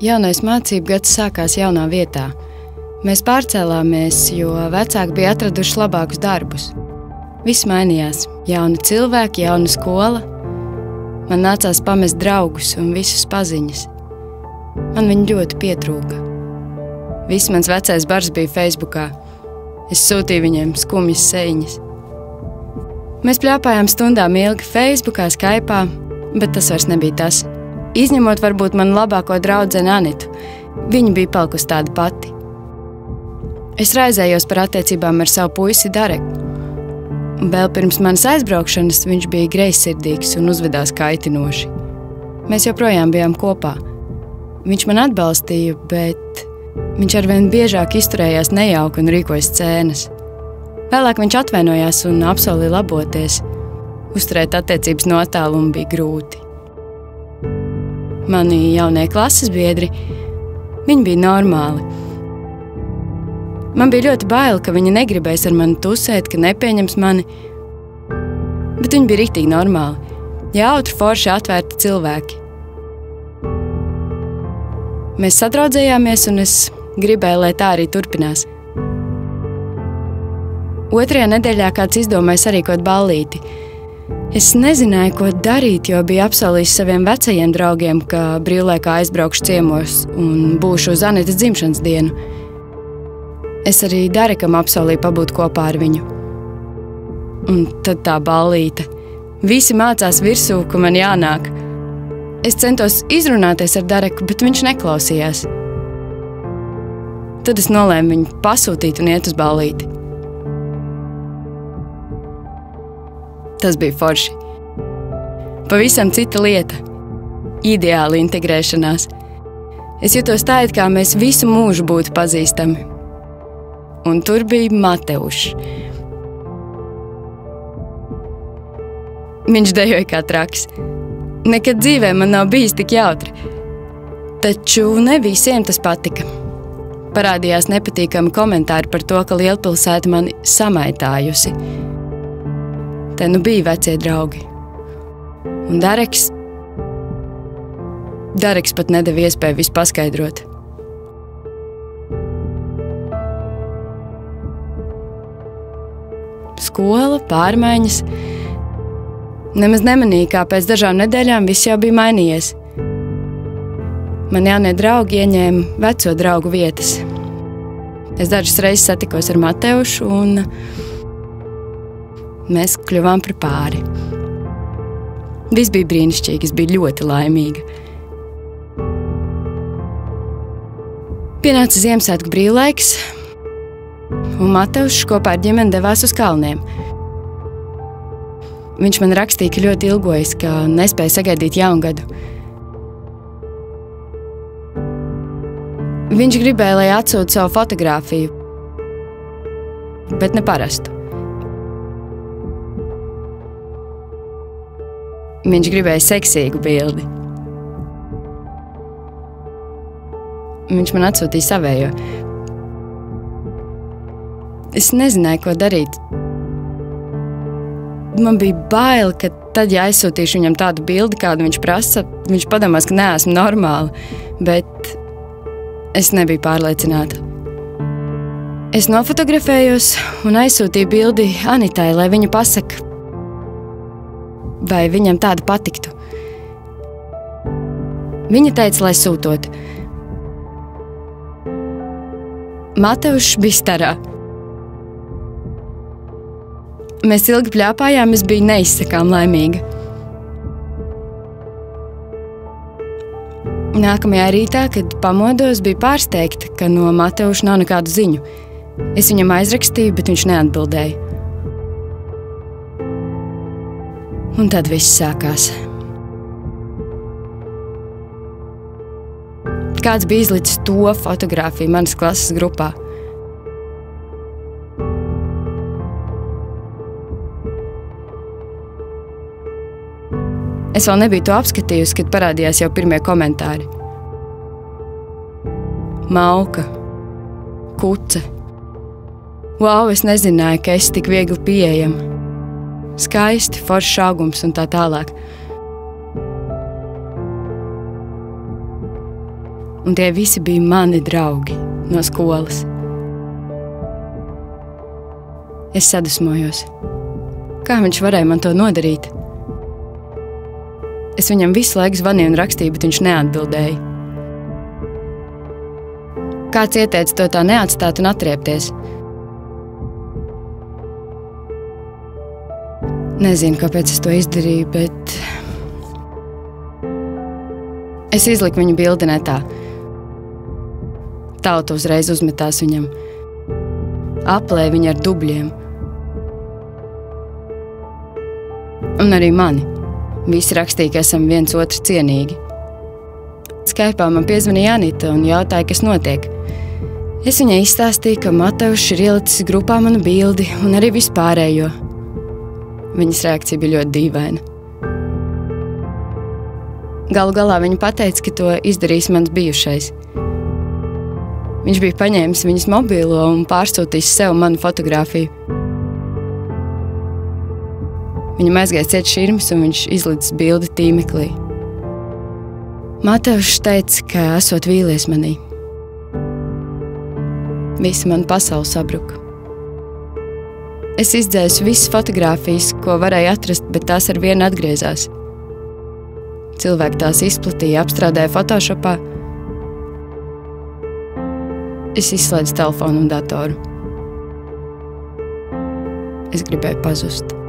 Jaunais mācību gads sākās jaunā vietā. Mēs pārcēlāmies, jo vecāki bija atraduši labākus darbus. Viss mainījās. Jauni cilvēki, jauna skola. Man nācās pamest draugus un visus paziņas. Man viņi ļoti pietrūka. Viss mans vecais bars bija Facebookā. Es sūtīju viņiem skumjas sejiņas. Mēs pļāpājām stundām ilgi Facebookā, Skype'ā, bet tas vairs nebija tas. Izņemot varbūt manu labāko draudzeni Anitu. Viņa bija palikusi tāda pati. Es raizējos par attiecībām ar savu puisi Dareku. Vēl pirms manas aizbraukšanas viņš bija greizsirdīgs un uzvedās kaitinoši. Mēs joprojām bijām kopā. Viņš man atbalstīja, bet viņš arvien biežāk izturējās nejauki un rīkoja scēnas. Vēlāk viņš atvainojās un apsolīja laboties. Uzturēt attiecības no attāluma bija grūti. Mani jaunie klases biedri, viņi bija normāli. Man bija ļoti bail, ka viņi negribēs ar mani tusēt, ka nepieņems mani, bet viņi bija riktīgi normāli. Jautri, forši, atvērti cilvēki. Mēs sadraudzējāmies, un es gribēju, lai tā arī turpinās. Otrajā nedēļā kāds izdomāja sarīkot ballīti. Es nezināju, ko darīt, jo biju apsolījis saviem vecajiem draugiem, ka brīvlaikā aizbraukšu ciemos un būšu uz Anitas dzimšanas dienu. Es arī Darekam apsolīju pabūt kopā ar viņu. Un tad tā ballīte. Visi mācās virsū, ka man jānāk. Es centos izrunāties ar Dareku, bet viņš neklausījās. Tad es nolēmu viņu pasūtīt un iet uz ballīti. Tas bija forši. Pavisam cita lieta. Ideāla integrēšanās. Es jutos tā, it kā mēs visu mūžu būtu pazīstami. Un tur bija Mateušs. Viņš dejoja kā traks. Nekad dzīvē man nav bijis tik jautri. Taču ne visiem tas patika. Parādījās nepatīkami komentāri par to, ka lielpilsēta mani samaitājusi. Te nu bija vecie draugi. Un Dareks pat nedeva iespēju visu paskaidrot. Skola, pārmaiņas. Nemaz nemanīju, kā pēc dažām nedēļām viss jau bija mainījies. Man jaunie draugi ieņēma veco draugu vietas. Es dažas reizes satikos ar Mateušu un mēs kļuvām par pāri. Viss bija brīnišķīgi, es biju ļoti laimīga. Pienāca Ziemassvētku brīvlaiks, un Mateušs kopā ar ģimeni devās uz kalniem. Viņš man rakstīja, ka ļoti ilgojas, ka nespēja sagaidīt jaungadu. Viņš gribēja, lai atsūtu savu fotogrāfiju, bet ne parastu. Viņš gribēja seksīgu bildi. Viņš man atsūtīja savējo. Es nezināju, ko darīt. Man bija bail, ka tad, ja aizsūtīšu viņam tādu bildi, kādu viņš prasa, viņš padomās, ka neesmu normāla, bet es nebiju pārliecināta. Es nofotografējos un aizsūtīju bildi Anitai, lai viņa pasaka, vai viņam tāda patiktu. Viņa teica, lai sūtot. Mateušs bija starā. Mēs ilgi pļāpājām, es biju neizsakām laimīga. Nākamajā rītā, kad pamodos, biju pārsteigta, ka no Mateuša nav nekādu ziņu. Es viņam aizrakstīju, bet viņš neatbildēja. Un tad viss sākās. Kāds bija izlicis to fotogrāfiju manas klases grupā. Es vēl nebiju to apskatījusi, kad parādījās jau pirmie komentāri. Mauka. Kuce. Wow, es nezināju, ka esi tik viegli pieejama. Skaisti, foršs augums un tā tālāk. un tie visi bija mani draugi no skolas. Es sadusmojos. Kā viņš varēja man to nodarīt? Es viņam visu laiku zvanīju un rakstīju, bet viņš neatbildēja. Kāds ieteica to tā neatstāt un atriepties? Nezinu, kāpēc es to izdarīju, bet es izliku viņu bildi netā. Tauta uzreiz uzmetās viņam. Aplēja viņu ar dubļiem. Un arī mani. Visi rakstīja, ka esam viens otru cienīgi. Skypā man piezvanīja Anita un jautāja, kas notiek. Es viņai izstāstīju, ka Mateušs ir ielicis grupā manu bildi un arī vispārējo. Viņas reakcija bija ļoti dīvaina. Galu galā viņa pateica, ka to izdarīs mans bijušais. Viņš bija paņēmis viņas mobilo un pārsūtījis sev manu fotogrāfiju. Viņam aizgāja ciet širmas un viņš izlicis bildi tīmeklī. Mateušs teica, ka esot vīlies manī. Visa mana pasaule sabruka. Es izdzēsu visas fotogrāfijas, ko varēju atrast, bet tās ar vienu atgriezās. Cilvēki tās izplatīja, apstrādāja Photoshopā. Es izslēdzu telefonu un datoru. Es gribēju pazust.